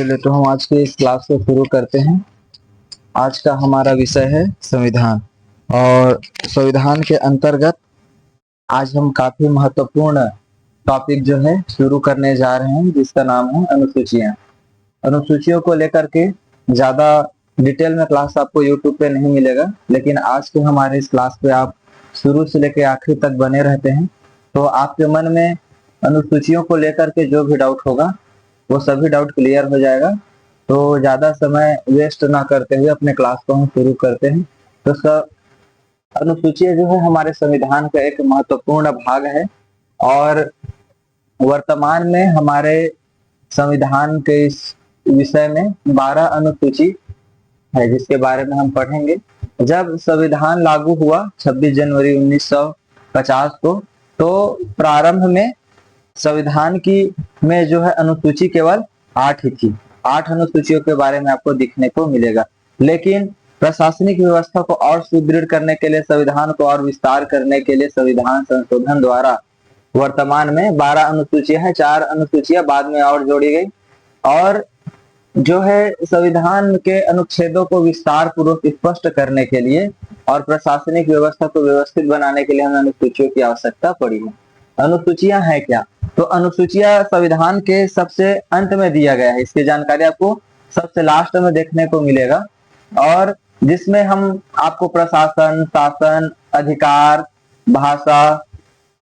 चलिए तो हम आज के इस क्लास को शुरू करते हैं। आज का हमारा विषय है संविधान और संविधान के अंतर्गत आज हम काफी महत्वपूर्ण टॉपिक जो है शुरू करने जा रहे हैं, जिसका नाम है अनुसूचियां। अनुसूचियों को लेकर के ज्यादा डिटेल में क्लास आपको यूट्यूब पे नहीं मिलेगा, लेकिन आज के हमारे इस क्लास पे आप शुरू से लेकर आखिर तक बने रहते हैं तो आपके मन में अनुसूचियों को लेकर के जो भी डाउट होगा वो सभी डाउट क्लियर हो जाएगा। तो ज्यादा समय वेस्ट ना करते हुए अपने क्लास को हम शुरू करते हैं। तो अनुसूचियां जो है हमारे संविधान का एक महत्वपूर्ण भाग है और वर्तमान में हमारे संविधान के इस विषय में 12 अनुसूची है, जिसके बारे में हम पढ़ेंगे। जब संविधान लागू हुआ 26 जनवरी 1950 को, तो प्रारंभ में संविधान की में जो है अनुसूची केवल 8 ही थी। 8 अनुसूचियों के बारे में आपको दिखने को मिलेगा, लेकिन प्रशासनिक व्यवस्था को और सुदृढ़ करने के लिए, संविधान को और विस्तार करने के लिए संविधान संशोधन द्वारा वर्तमान में 12 अनुसूचियां हैं। 4 अनुसूचियां बाद में और जोड़ी गई और जो है संविधान के अनुच्छेदों को विस्तार पूर्वक स्पष्ट करने के लिए और प्रशासनिक व्यवस्था को व्यवस्थित बनाने के लिए हमें अनुसूचियों की आवश्यकता पड़ी है। अनुसूचियां हैं क्या? तो अनुसूचियां संविधान के सबसे अंत में दिया गया है, इसकी जानकारी आपको सबसे लास्ट में देखने को मिलेगा, और जिसमें हम आपको प्रशासन, शासन, अधिकार, भाषा,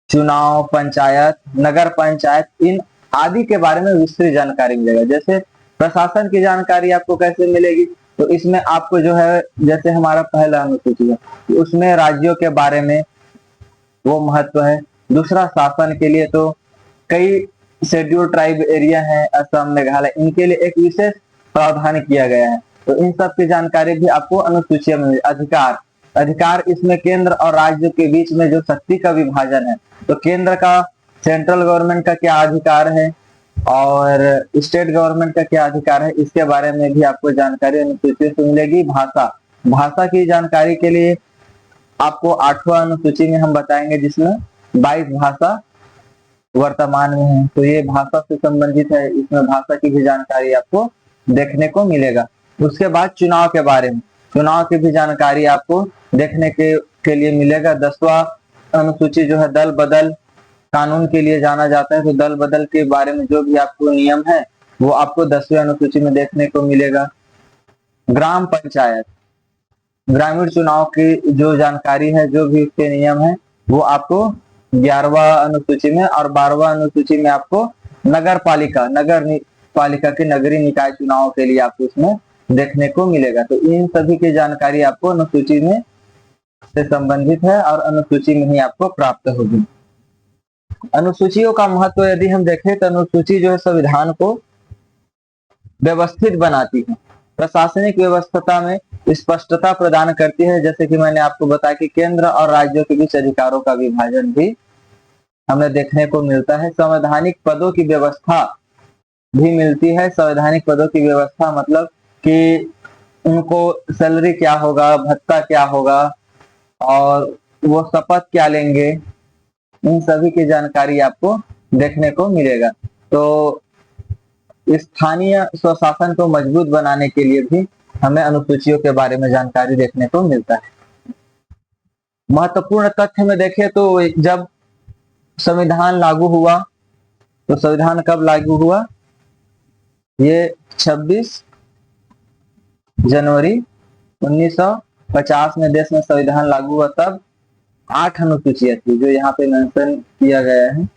चुनाव, पंचायत, नगर पंचायत, इन आदि के बारे में विस्तृत जानकारी मिलेगा। जैसे प्रशासन की जानकारी आपको कैसे मिलेगी, तो इसमें आपको जो है, जैसे हमारा पहला अनुसूची है, उसमें राज्यों के बारे में वो महत्व है। दूसरा, शासन के लिए तो कई शेड्यूल ट्राइब एरिया है, असम, मेघालय, इनके लिए एक विशेष प्रावधान किया गया है, तो इन सब की जानकारी भी आपको अनुसूची में। अधिकार इसमें केंद्र और राज्य के बीच में जो शक्ति का विभाजन है, तो केंद्र का, सेंट्रल गवर्नमेंट का क्या अधिकार है और स्टेट गवर्नमेंट का क्या अधिकार है, इसके बारे में भी आपको जानकारी अनुसूची से मिलेगी। भाषा की जानकारी के लिए आपको 8वां अनुसूची में हम बताएंगे, जिसमें 22 भाषा वर्तमान में है, तो ये भाषा से संबंधित है, इसमें भाषा की भी जानकारी आपको देखने को मिलेगा। उसके बाद चुनाव के बारे में, चुनाव की भी जानकारी आपको देखने के लिए मिलेगा। 10वां अनुसूची जो है दल बदल कानून के लिए जाना जाता है, तो दल बदल के बारे में जो भी आपको नियम है वो आपको 10वीं अनुसूची में देखने को मिलेगा। ग्राम पंचायत, ग्रामीण चुनाव की जो जानकारी है, जो भी उसके नियम है, वो आपको 11वां अनुसूची में, और 12वां अनुसूची में आपको नगर पालिका के नगरीय निकाय चुनाव के लिए आपको इसमें देखने को मिलेगा। तो इन सभी की जानकारी आपको अनुसूची में से संबंधित है और अनुसूची में ही आपको प्राप्त होगी। अनुसूचियों का महत्व यदि हम देखें तो अनुसूची जो है संविधान को व्यवस्थित बनाती है, प्रशासनिक व्यवस्था में स्पष्टता प्रदान करती है। जैसे कि मैंने आपको बताया कि केंद्र और राज्यों के बीच अधिकारों का विभाजन भी हमें देखने को मिलता है। संवैधानिक पदों की व्यवस्था भी मिलती है। संवैधानिक पदों की व्यवस्था मतलब कि उनको सैलरी क्या होगा, भत्ता क्या होगा और वो शपथ क्या लेंगे, इन सभी की जानकारी आपको देखने को मिलेगा। तो स्थानीय स्वशासन को मजबूत बनाने के लिए भी हमें अनुसूचियों के बारे में जानकारी देखने को मिलता है। महत्वपूर्ण तथ्य में देखें तो जब संविधान लागू हुआ, तो संविधान कब लागू हुआ? ये 26 जनवरी 1950 में देश में संविधान लागू हुआ। तब 8 अनुसूचियां थी जो यहाँ पे मेंशन किया गया है,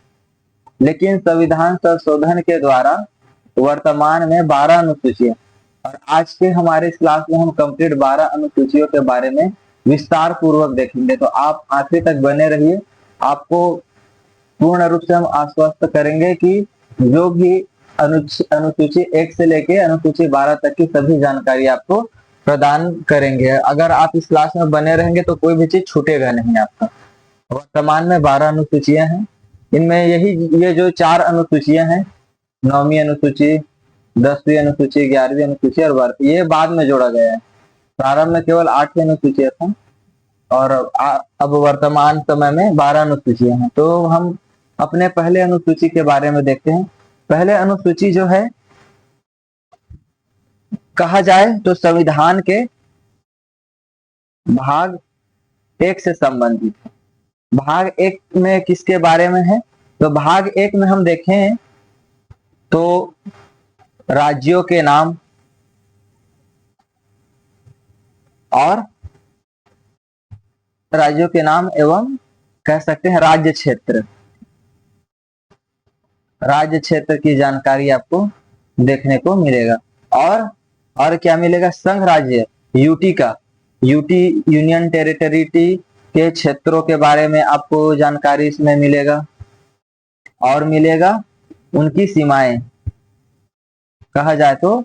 लेकिन संविधान संशोधन के द्वारा वर्तमान में 12 अनुसूचियां, और आज के हमारे इस क्लास में हम कंप्लीट 12 अनुसूचियों के बारे में विस्तार पूर्वक देखेंगे। तो आप आखिर तक बने रहिए, आपको पूर्ण रूप से हम आश्वस्त करेंगे कि जो भी अनुसूची 1 से लेके अनुसूची 12 तक की सभी जानकारी आपको प्रदान करेंगे। अगर आप इस क्लास में बने रहेंगे तो कोई भी चीज छूटेगा नहीं आपका। वर्तमान में 12 अनुसूचियां हैं, इनमें ये जो 4 अनुसूचियां हैं, 9वीं अनुसूची, 10वीं अनुसूची, 11वीं अनुसूची और 12वीं, ये बाद में जोड़ा गया है। प्रारंभ में केवल 8 अनुसूचियां था और अब वर्तमान समय में 12 अनुसूचियां हैं। तो हम अपने पहले अनुसूची के बारे में देखते हैं। पहले अनुसूची जो है कहा जाए तो संविधान के भाग 1 से संबंधित है। भाग 1 में किसके बारे में है? तो भाग 1 में हम देखें तो राज्यों के नाम और राज्यों के नाम एवं कह सकते हैं राज्य क्षेत्र की जानकारी आपको देखने को मिलेगा। और क्या मिलेगा? संघ राज्य यूटी का, यूटी यूनियन टेरिटरी के क्षेत्रों के बारे में आपको जानकारी इसमें मिलेगा। और मिलेगा उनकी सीमाएं, कहा जाए तो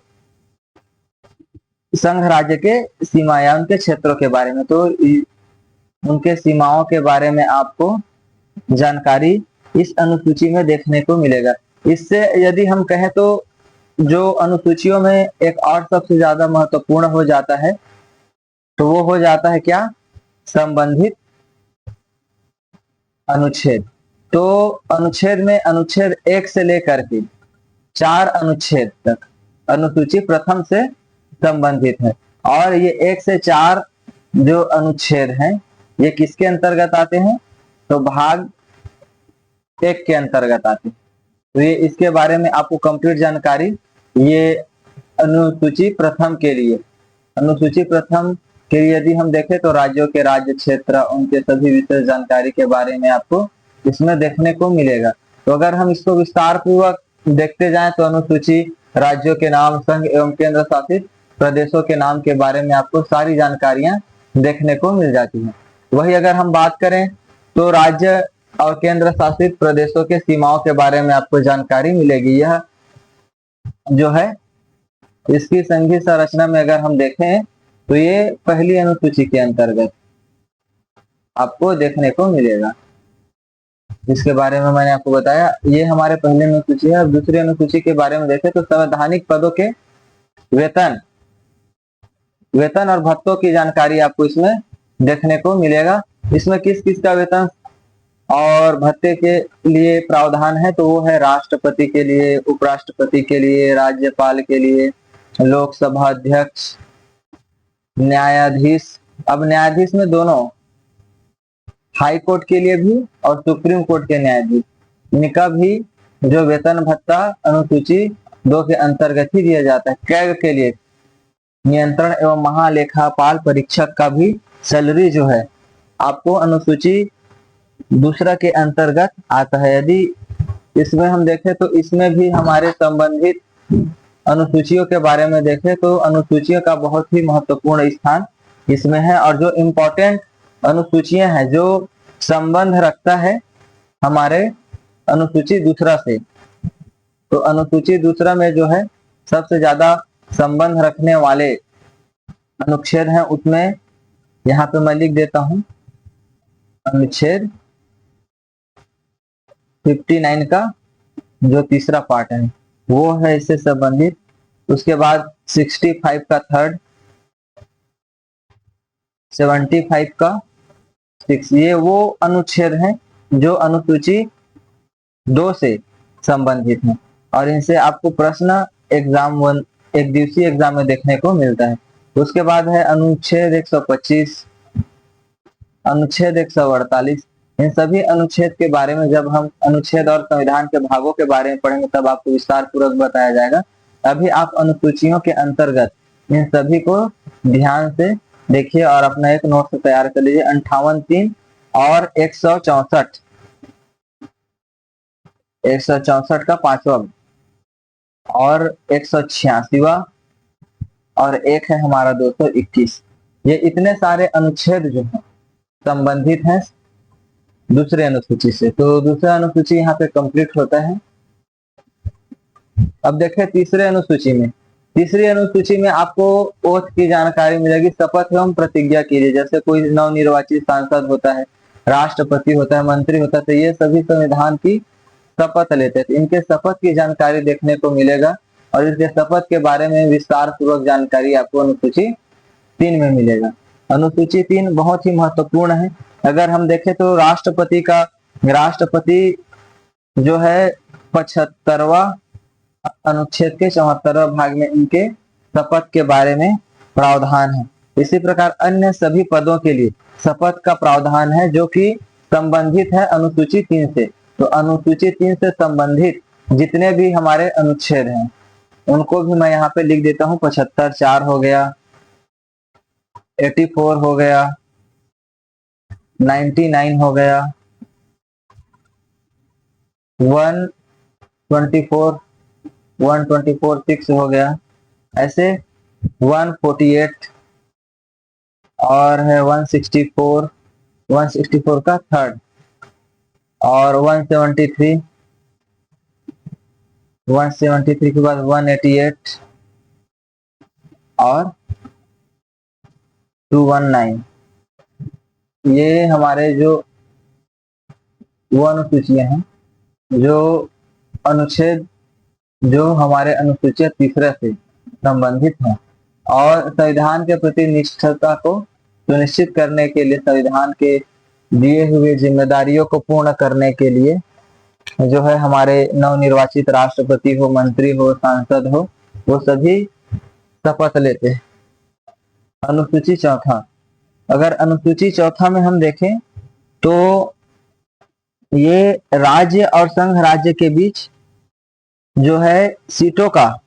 संघ राज्य के सीमाएं, उनके क्षेत्रों के बारे में, तो उनके सीमाओं के बारे में आपको जानकारी इस अनुसूची में देखने को मिलेगा। इससे यदि हम कहें तो जो अनुसूचियों में एक और सबसे ज्यादा महत्वपूर्ण हो जाता है तो वो हो जाता है क्या? संबंधित अनुच्छेद। तो अनुच्छेद में अनुच्छेद 1 से लेकर के 4 अनुच्छेद तक अनुसूची प्रथम से संबंधित है। और ये 1 से 4 जो अनुच्छेद हैं ये किसके अंतर्गत आते हैं? तो भाग 1 के अंतर्गत आते हैं। तो ये इसके बारे में आपको कंप्लीट जानकारी ये अनुसूची प्रथम के लिए, अनुसूची प्रथम के लिए यदि हम देखें तो राज्यों के राज्य क्षेत्र, उनके सभी विशेष जानकारी के बारे में आपको इसमें देखने को मिलेगा। तो अगर हम इसको विस्तार पूर्वक देखते जाएं तो अनुसूची राज्यों के नाम, संघ एवं केंद्र शासित प्रदेशों के नाम के बारे में आपको सारी जानकारियां देखने को मिल जाती हैं। वही अगर हम बात करें तो राज्य और केंद्र शासित प्रदेशों के सीमाओं के बारे में आपको जानकारी मिलेगी। यह जो है इसकी संघीय संरचना में अगर हम देखें तो ये पहली अनुसूची के अंतर्गत आपको देखने को मिलेगा, जिसके बारे में मैंने आपको बताया। ये हमारे पहले अनुसूची है। अब दूसरी अनुसूची के बारे में देखें तो संवैधानिक पदों के वेतन और भत्तों की जानकारी आपको इसमें देखने को मिलेगा। इसमें किस किस का वेतन और भत्ते के लिए प्रावधान है? तो वो है राष्ट्रपति के लिए, उपराष्ट्रपति के लिए, राज्यपाल के लिए, लोकसभा अध्यक्ष, न्यायाधीश। अब न्यायाधीश में दोनों, हाई कोर्ट के लिए भी और सुप्रीम कोर्ट के न्यायाधीश, इनका भी जो वेतन भत्ता अनुसूची 2 के अंतर्गत ही दिया जाता है। कैग के लिए, नियंत्रण एवं महालेखापाल परीक्षक का भी सैलरी जो है आपको अनुसूची 2 के अंतर्गत आता है। यदि इसमें हम देखें तो इसमें भी हमारे संबंधित अनुसूचियों के बारे में देखें तो अनुसूचियों का बहुत ही महत्वपूर्ण स्थान इसमें है। और जो इम्पोर्टेंट अनुसूचियां हैं, जो संबंध रखता है हमारे अनुसूची 2 से, तो अनुसूची 2 में जो है सबसे ज्यादा संबंध रखने वाले अनुच्छेद हैं, उसमें यहाँ पे मैं लिख देता हूं अनुच्छेद 59 का जो तीसरा पार्ट है वो है इससे संबंधित। उसके बाद 65 का थर्ड, 75 का 6, ये वो अनुच्छेद हैं जो अनुसूची 2 से संबंधित हैं और इनसे आपको प्रश्न एग्जाम 1 एक दिवसीय एग्जाम में देखने को मिलता है। उसके बाद है अनुच्छेद 125, अनुच्छेद 148। इन सभी अनुच्छेद के बारे में जब हम अनुच्छेद और संविधान के भागों के बारे में पढ़ेंगे तब आपको विस्तार पूर्वक बताया जाएगा। अभी आप अनुसूचियों के अंतर्गत इन सभी को ध्यान से देखिए और अपना एक नोट तैयार कर लीजिए। 58(3) और 164 का 5वां और 186वां और एक है हमारा 221। ये इतने सारे अनुच्छेद जो हैं संबंधित हैं दूसरे अनुसूची से। तो दूसरा अनुसूची यहाँ पे कंप्लीट होता है। अब देखें तीसरे अनुसूची में, तीसरी अनुसूची में आपको ओथ की जानकारी मिलेगी, शपथ एवं प्रतिज्ञा के लिए। जैसे कोई नवनिर्वाचित सांसद होता है, राष्ट्रपति होता है, मंत्री होता है, तो ये सभी संविधान की शपथ लेते हैं। तो इनके शपथ की जानकारी देखने को मिलेगा और इसके शपथ के बारे में विस्तार पूर्वक जानकारी आपको अनुसूची 3 में मिलेगा। अनुसूची 3 बहुत ही महत्वपूर्ण है। अगर हम देखें तो राष्ट्रपति जो है 75वां अनुच्छेद के 74वां भाग में इनके शपथ के बारे में प्रावधान है। इसी प्रकार अन्य सभी पदों के लिए शपथ का प्रावधान है जो कि संबंधित है अनुसूची 3 से। तो अनुसूची 3 से संबंधित जितने भी हमारे अनुच्छेद हैं उनको भी मैं यहाँ पे लिख देता हूँ। 75(4) हो गया, 84 हो गया, 99 हो गया, 124 124(6) हो गया, ऐसे 148 और है 164 का थर्ड, और 173 के बाद 188 और 219। ये हमारे जो वो अनुसूचियां हैं जो अनुच्छेद जो हमारे अनुसूची 3 से संबंधित हैं और संविधान के प्रति निष्ठता को सुनिश्चित करने के लिए, संविधान के दिए हुए जिम्मेदारियों को पूर्ण करने के लिए जो है हमारे नवनिर्वाचित राष्ट्रपति हो, मंत्री हो, सांसद हो, वो सभी शपथ लेते हैं। अनुसूची 4, अगर अनुसूची 4 में हम देखें तो ये राज्य और संघ राज्य के बीच जो है सीटों का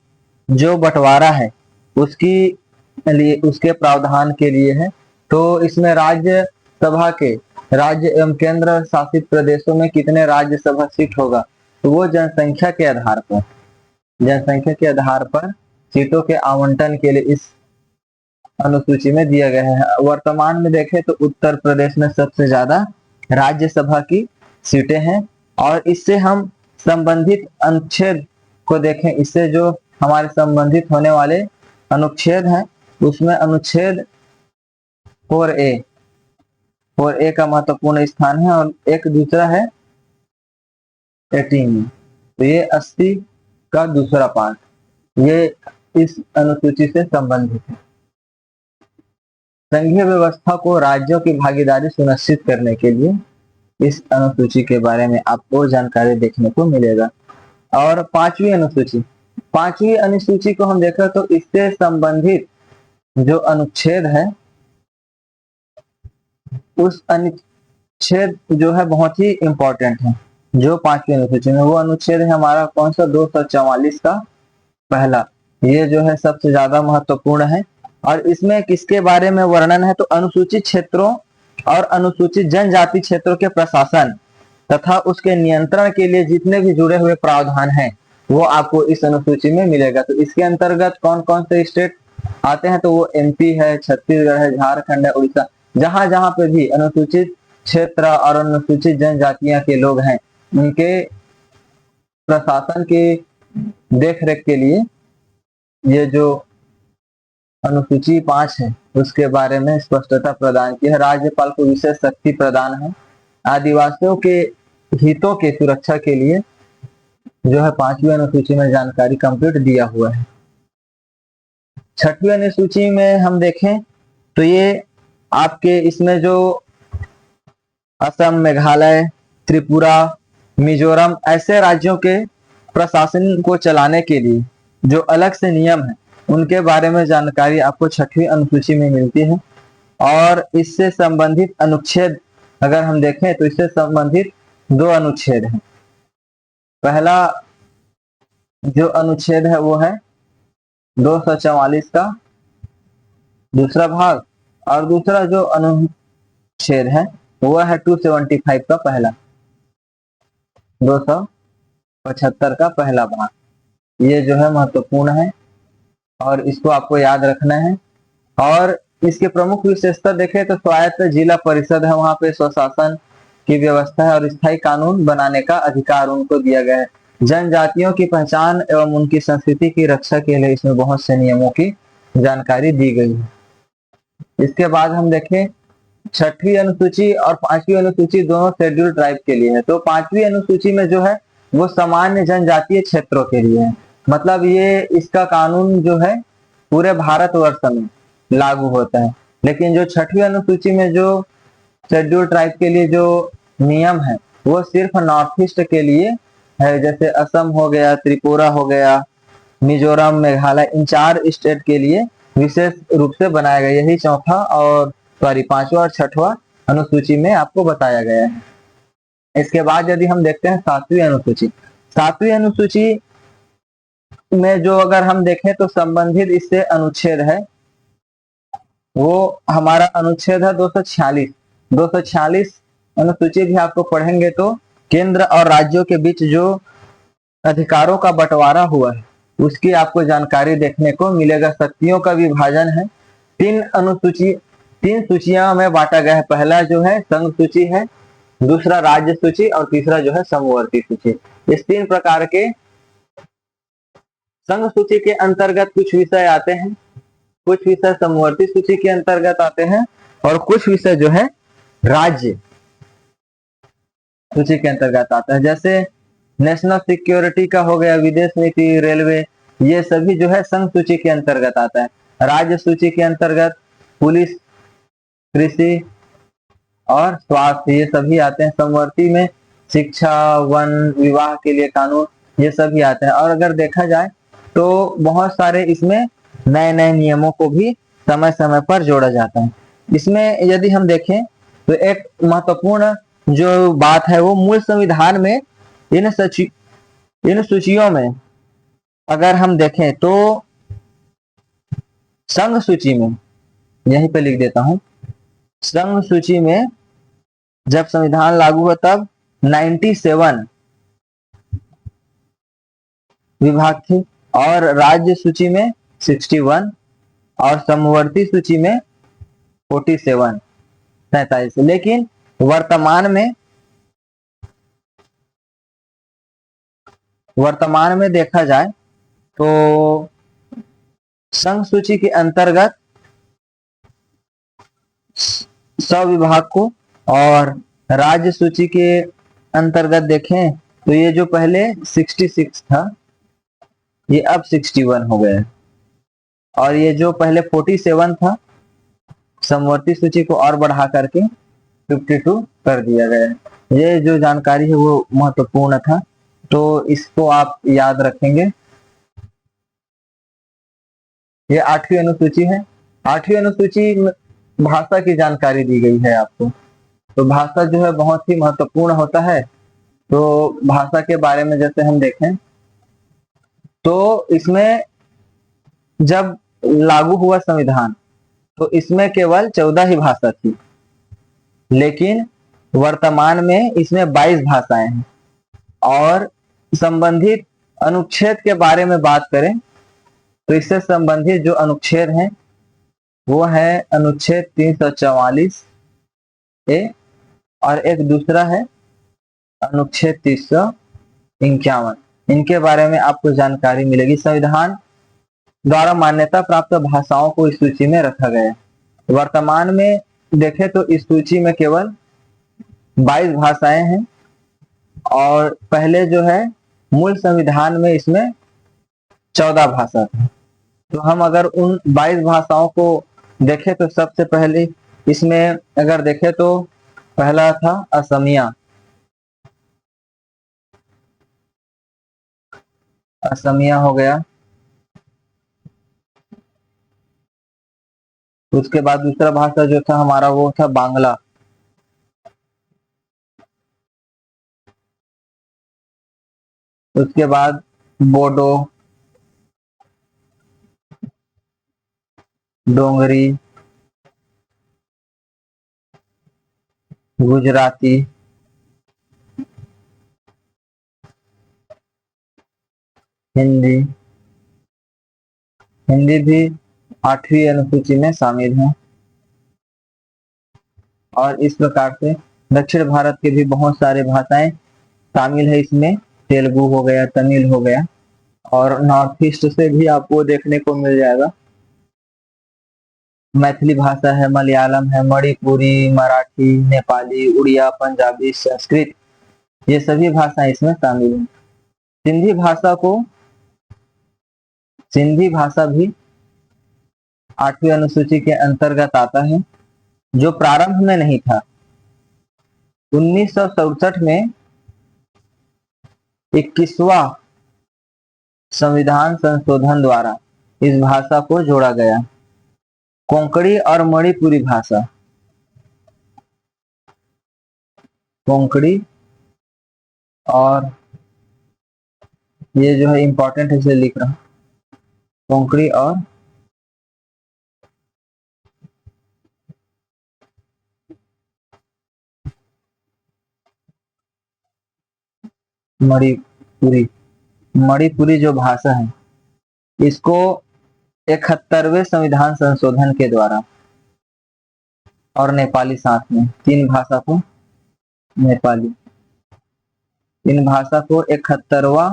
जो बंटवारा है उसकी लिए, उसके प्रावधान के लिए है। तो इसमें राज्य सभा के राज्य एवं केंद्र शासित प्रदेशों में कितने राज्यसभा सीट होगा, तो वो जनसंख्या के आधार पर सीटों के आवंटन के लिए इस अनुसूची में दिया गया है। वर्तमान में देखें तो उत्तर प्रदेश में सबसे ज्यादा राज्यसभा की सीटें हैं और इससे हम संबंधित अनुच्छेद को देखें, इससे जो हमारे संबंधित होने वाले अनुच्छेद हैं उसमें अनुच्छेद 4A का महत्वपूर्ण स्थान है और एक दूसरा है 18। तो ये 80 का दूसरा पार्ट ये इस अनुसूची से संबंधित है। संघीय व्यवस्था को राज्यों की भागीदारी सुनिश्चित करने के लिए इस अनुसूची के बारे में आपको जानकारी देखने को मिलेगा। और 5वीं अनुसूची को हम देखें तो इससे संबंधित जो अनुच्छेद है उस अनुच्छेद जो है बहुत ही इंपॉर्टेंट है। जो 5वीं अनुसूची में वो अनुच्छेद है हमारा कौन सा, 244 का पहला। ये जो है सबसे ज्यादा महत्वपूर्ण है और इसमें किसके बारे में वर्णन है, तो अनुसूचित क्षेत्रों और अनुसूचित जनजाति क्षेत्रों के प्रशासन तथा उसके नियंत्रण के लिए जितने भी जुड़े हुए प्रावधान हैं वो आपको इस अनुसूची में मिलेगा। तो इसके अंतर्गत कौन कौन से स्टेट आते हैं, तो वो MP है, छत्तीसगढ़ है, झारखंड है, उड़ीसा। जहां जहां पे भी अनुसूचित क्षेत्र और अनुसूचित जनजातियां के लोग हैं उनके प्रशासन के देखरेख के लिए ये जो अनुसूची 5 है उसके बारे में स्पष्टता प्रदान की है। राज्यपाल को विशेष शक्ति प्रदान है। आदिवासियों के हितों के सुरक्षा के लिए जो है 5वीं अनुसूची में जानकारी कंप्लीट दिया हुआ है। 6वीं अनुसूची में हम देखें तो ये आपके इसमें जो असम, मेघालय, त्रिपुरा, मिजोरम ऐसे राज्यों के प्रशासन को चलाने के लिए जो अलग से नियम है उनके बारे में जानकारी आपको 6वीं अनुसूची में मिलती है। और इससे संबंधित अनुच्छेद अगर हम देखें तो इससे संबंधित 2 अनुच्छेद हैं। पहला जो अनुच्छेद है वो है 244 का दूसरा भाग और दूसरा जो अनुच्छेद है वो है 275 का पहला, 275 का पहला भाग। ये जो है महत्वपूर्ण है और इसको आपको याद रखना है। और इसके प्रमुख विशेषता देखें तो स्वायत्त जिला परिषद है, वहां पे स्वशासन की व्यवस्था है और स्थायी कानून बनाने का अधिकार उनको दिया गया है। जनजातियों की पहचान एवं उनकी संस्कृति की रक्षा के लिए इसमें बहुत से नियमों की जानकारी दी गई है। इसके बाद हम देखें 6वीं अनुसूची और 5वीं अनुसूची दोनों शेड्यूल ट्राइब के लिए है। तो 5वीं अनुसूची में जो है वो सामान्य जनजातीय क्षेत्रों के लिए है, मतलब ये इसका कानून जो है पूरे भारतवर्ष में लागू होता है। लेकिन जो 6वीं अनुसूची में जो शेड्यूल ट्राइब के लिए जो नियम है वो सिर्फ नॉर्थ ईस्ट के लिए है, जैसे असम हो गया, त्रिपुरा हो गया, मिजोरम, मेघालय, इन 4 स्टेट के लिए विशेष रूप से बनाया गया। यही चौथा और पांचवा और छठवां अनुसूची में आपको बताया गया है। इसके बाद यदि हम देखते हैं 7वीं अनुसूची, 7वीं अनुसूची में जो अगर हम देखें तो संबंधित इससे अनुच्छेद है, वो हमारा अनुच्छेद है 246। 246 अनुसूची भी आपको पढ़ेंगे तो केंद्र और राज्यों के बीच जो अधिकारों का बंटवारा हुआ है उसकी आपको जानकारी देखने को मिलेगा। शक्तियों का विभाजन है। 3 सूचियां में बांटा गया है। पहला जो है संघ सूची है, दूसरा राज्य सूची और तीसरा जो है समवर्ती सूची। इस 3 प्रकार के संघ सूची के अंतर्गत कुछ विषय आते हैं, कुछ विषय समवर्ती सूची के अंतर्गत आते हैं और कुछ विषय जो है राज्य सूची के अंतर्गत आता है। जैसे नेशनल सिक्योरिटी का हो गया, विदेश नीति, रेलवे, ये सभी जो है संघ सूची के अंतर्गत आता है। राज्य सूची के अंतर्गत पुलिस, कृषि और स्वास्थ्य, ये सभी आते हैं। समवर्ती में शिक्षा, वन, विवाह के लिए कानून, ये सभी आते हैं। और अगर देखा जाए तो बहुत सारे इसमें नए नए नियमों को भी समय समय पर जोड़ा जाता है। इसमें यदि हम देखें तो एक महत्वपूर्ण जो बात है वो मूल संविधान में इन सूचियों में अगर हम देखें तो संघ सूची में, यहीं पे लिख देता हूं, संघ सूची में जब संविधान लागू हुआ तब 97 विभाग थे और राज्य सूची में 61 और समवर्ती सूची में 47। लेकिन वर्तमान में देखा जाए तो संघ सूची के अंतर्गत 100 विभाग को और राज्य सूची के अंतर्गत देखें तो ये जो पहले 66 था ये अब 61 हो गया है और ये जो पहले 47 था समवर्ती सूची को और बढ़ा करके 52 कर दिया गया है। ये जो जानकारी है वो महत्वपूर्ण था, तो इसको आप याद रखेंगे। ये 8वीं अनुसूची है। 8वीं अनुसूची में भाषा की जानकारी दी गई है आपको। तो भाषा जो है बहुत ही महत्वपूर्ण होता है। तो भाषा के बारे में जैसे हम देखें तो इसमें जब लागू हुआ संविधान तो इसमें केवल 14 ही भाषा थी, लेकिन वर्तमान में इसमें 22 भाषाएं हैं। और संबंधित अनुच्छेद के बारे में बात करें तो इससे संबंधित जो अनुच्छेद हैं वो है अनुच्छेद 344 ए और एक दूसरा है अनुच्छेद 351। इनके बारे में आपको जानकारी मिलेगी। संविधान द्वारा मान्यता प्राप्त भाषाओं को इस सूची में रखा गया है। वर्तमान में देखें तो इस सूची में केवल 22 भाषाएं हैं और पहले जो है मूल संविधान में इसमें 14 भाषा थी। तो हम अगर उन 22 भाषाओं को देखें तो सबसे पहले इसमें अगर देखें तो पहला था असमिया। असमिया हो गया। उसके बाद दूसरा भाषा जो था हमारा वो था बांग्ला। उसके बाद बोडो, डोंगरी, गुजराती, हिंदी। हिंदी भी 8वीं अनुसूची में शामिल है। और इस प्रकार से दक्षिण भारत के भी बहुत सारे भाषाएं शामिल है इसमें। तेलुगु हो गया, तमिल हो गया और नॉर्थ ईस्ट से भी आपको देखने को मिल जाएगा। मैथिली भाषा है, मलयालम है, मणिपुरी, मराठी, नेपाली, उड़िया, पंजाबी, संस्कृत, ये सभी भाषाएं इसमें शामिल हैं। सिंधी भाषा भी 8वीं अनुसूची के अंतर्गत आता है, जो प्रारंभ में नहीं था। 1967 में 21वां संविधान संशोधन द्वारा इस भाषा को जोड़ा गया। कोंकणी और मणिपुरी भाषा, कोंकणी और ये जो है इंपॉर्टेंट है इसे लिख रहा हूं, कोंकणी और मणिपुरी, मणिपुरी जो भाषा है इसको 71वें संविधान संशोधन के द्वारा, और नेपाली साथ में, तीन भाषा को, नेपाली, इन भाषा को 71वां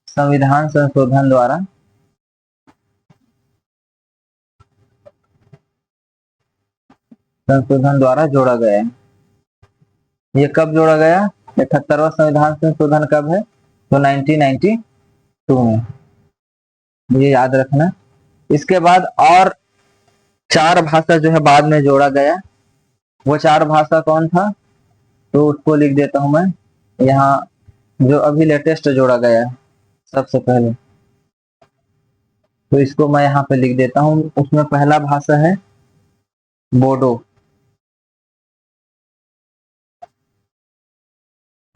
संविधान संशोधन द्वारा जोड़ा गया है। ये कब जोड़ा गया? 71वां संविधान संशोधन कब है? तो 1992 में, ये याद रखना। इसके बाद और 4 भाषा जो है बाद में जोड़ा गया। वो 4 भाषा कौन था? तो उसको लिख देता हूं मैं यहाँ, जो अभी लेटेस्ट जोड़ा गया है सबसे पहले, तो इसको मैं यहाँ पे लिख देता हूं। उसमें पहला भाषा है बोडो,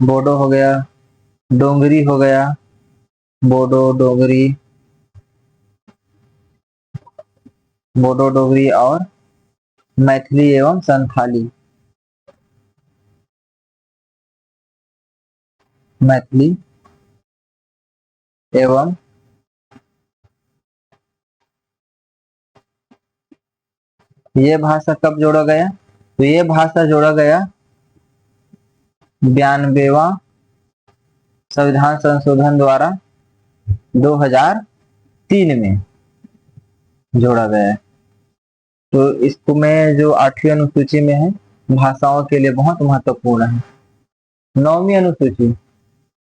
बोडो हो गया, डोंगरी हो गया, बोडो डोगरी, बोडो डोगरी और मैथिली एवं संथाली, मैथिली एवं ये भाषा कब जोड़ा गया? तो ये भाषा जोड़ा गया 92वां संविधान संशोधन द्वारा 2003 में जोड़ा गया है। तो इसको में जो 8वीं अनुसूची में है, भाषाओं के लिए बहुत महत्वपूर्ण है। 9वीं अनुसूची,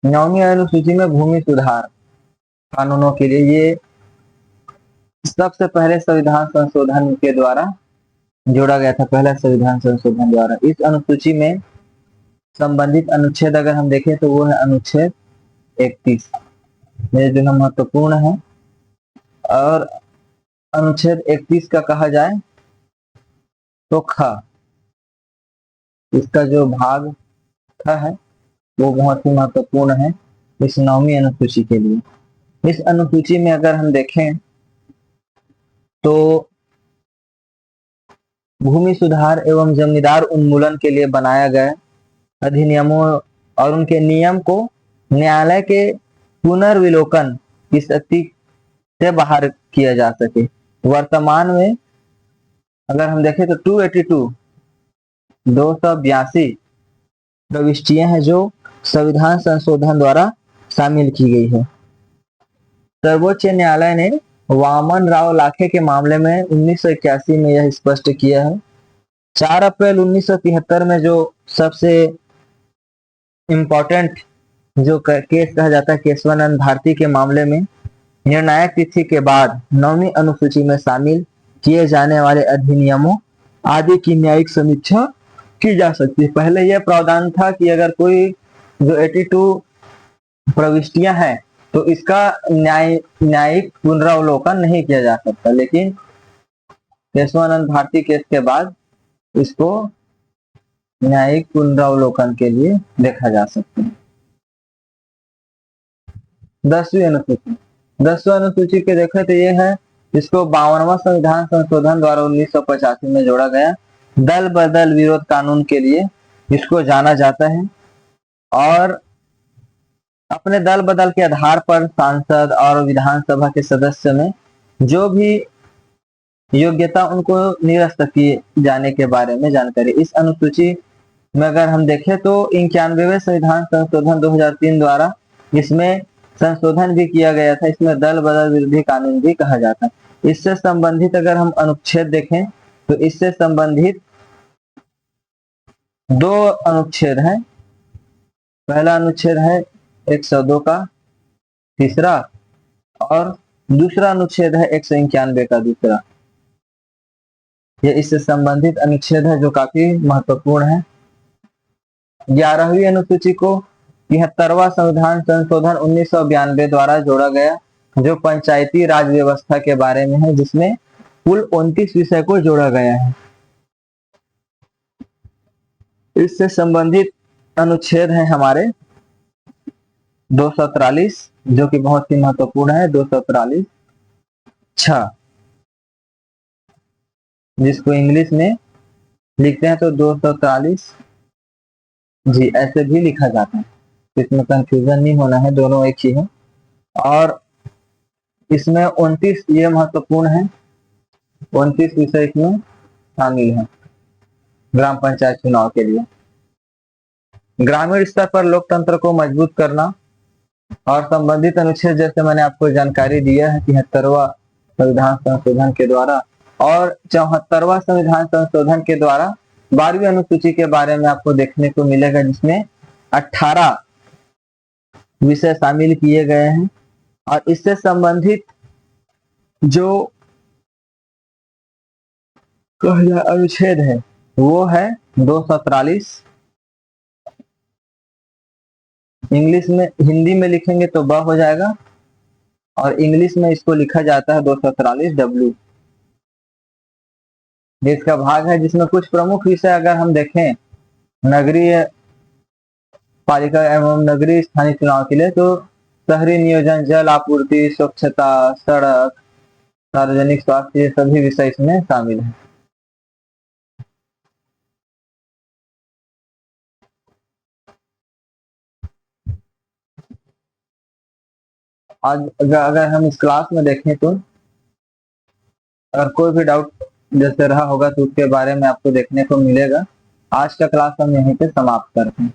9वीं अनुसूची में भूमि सुधार कानूनों के लिए, ये सबसे पहले संविधान संशोधन के द्वारा जोड़ा गया था, पहला संविधान संशोधन द्वारा। इस अनुसूची में संबंधित अनुच्छेद अगर हम देखें तो वो है अनुच्छेद 31, ये जो है महत्वपूर्ण है। और अनुच्छेद 31 का कहा जाए तो ख, इसका जो भाग ख है वो बहुत ही महत्वपूर्ण है इस 9वीं अनुसूची के लिए। इस अनुसूची में अगर हम देखें तो भूमि सुधार एवं जमींदार उन्मूलन के लिए बनाया गया अधिनियमों और उनके नियम को न्यायालय के पुनर्विलोकन की स्थिति से बाहर किया जा सके। वर्तमान में अगर हम देखें तो 282 प्रविष्टियां हैं जो संविधान संशोधन द्वारा शामिल की गई है। सर्वोच्च न्यायालय ने वामन राव लाखे के मामले में 1981 में यह स्पष्ट किया है। 4 अप्रैल 1973 में जो सबसे इम्पोर्टेंट जो केस कहा जाता है केशवानंद भारती के मामले में, निर्णायक तिथि के बाद 9वीं अनुसूची में शामिल किए जाने वाले अधिनियमों आदि की न्यायिक समीक्षा की जा सकती है। पहले यह प्रावधान था कि अगर कोई जो 82 प्रविष्टियां हैं तो इसका न्यायिक पुनरावलोकन नहीं किया जा सकता, लेकिन केशवानंद भारती केस के बाद इसको न्यायिक पुनरावलोकन के लिए देखा जा सकता है। 10वीं अनुसूची, 10वीं अनुसूची के देखें तो ये है, इसको 52वां संविधान संशोधन द्वारा 1985 में जोड़ा गया। दल बदल विरोध कानून के लिए इसको जाना जाता है और अपने दल बदल के आधार पर सांसद और विधानसभा के सदस्य में जो भी योग्यता उनको निरस्त किए जाने के बारे में जानकारी। इस अनुसूची में अगर हम देखें तो 91वें संविधान संशोधन 2003 द्वारा इसमें संशोधन भी किया गया था। इसमें दल बदल विरोधी कानून भी कहा जाता है। इससे संबंधित अगर हम अनुच्छेद देखें तो इससे संबंधित 2 अनुच्छेद हैं। पहला अनुच्छेद है 102 का तीसरा, और दूसरा अनुच्छेद है 191 का दूसरा। ये इससे संबंधित अनुच्छेद है जो काफी महत्वपूर्ण है। 11वीं अनुसूची को 73वां संविधान संशोधन 1992 द्वारा जोड़ा गया, जो पंचायती राज व्यवस्था के बारे में है, जिसमें कुल 29 विषय को जोड़ा गया है। इससे संबंधित अनुच्छेद है हमारे 243, जो कि बहुत ही महत्वपूर्ण है। 243 6, जिसको इंग्लिश में लिखते हैं तो 243 जी ऐसे भी लिखा जाता है, इसमें कंफ्यूजन नहीं होना है, दोनों एक ही है। और इसमें 29 ये महत्वपूर्ण है, 29 विषय इसमें शामिल है ग्राम पंचायत चुनाव के लिए। ग्रामीण स्तर पर लोकतंत्र को मजबूत करना और संबंधित अनुच्छेद, जैसे मैंने आपको जानकारी दिया है 73वां संविधान संशोधन के द्वारा और 74वां संविधान संशोधन के द्वारा 12वीं अनुसूची के बारे में आपको देखने को मिलेगा, जिसमें 18 विषय शामिल किए गए हैं। और इससे संबंधित जो अनुच्छेद है वो है 243। इंग्लिश में, हिंदी में लिखेंगे तो ब हो जाएगा और इंग्लिश में इसको लिखा जाता है 243 W। इसका भाग है जिसमें कुछ प्रमुख विषय अगर हम देखें नगरीय पालिका एवं नगरीय स्थानीय चुनाव के लिए, तो शहरी नियोजन, जल आपूर्ति, स्वच्छता, सड़क, सार्वजनिक स्वास्थ्य, ये सभी विषय इसमें शामिल हैं। आज अगर हम इस क्लास में देखें तो अगर कोई भी डाउट जैसे रहा होगा तो उसके बारे में आपको देखने को मिलेगा। आज का क्लास हम यहीं पे समाप्त करते हैं।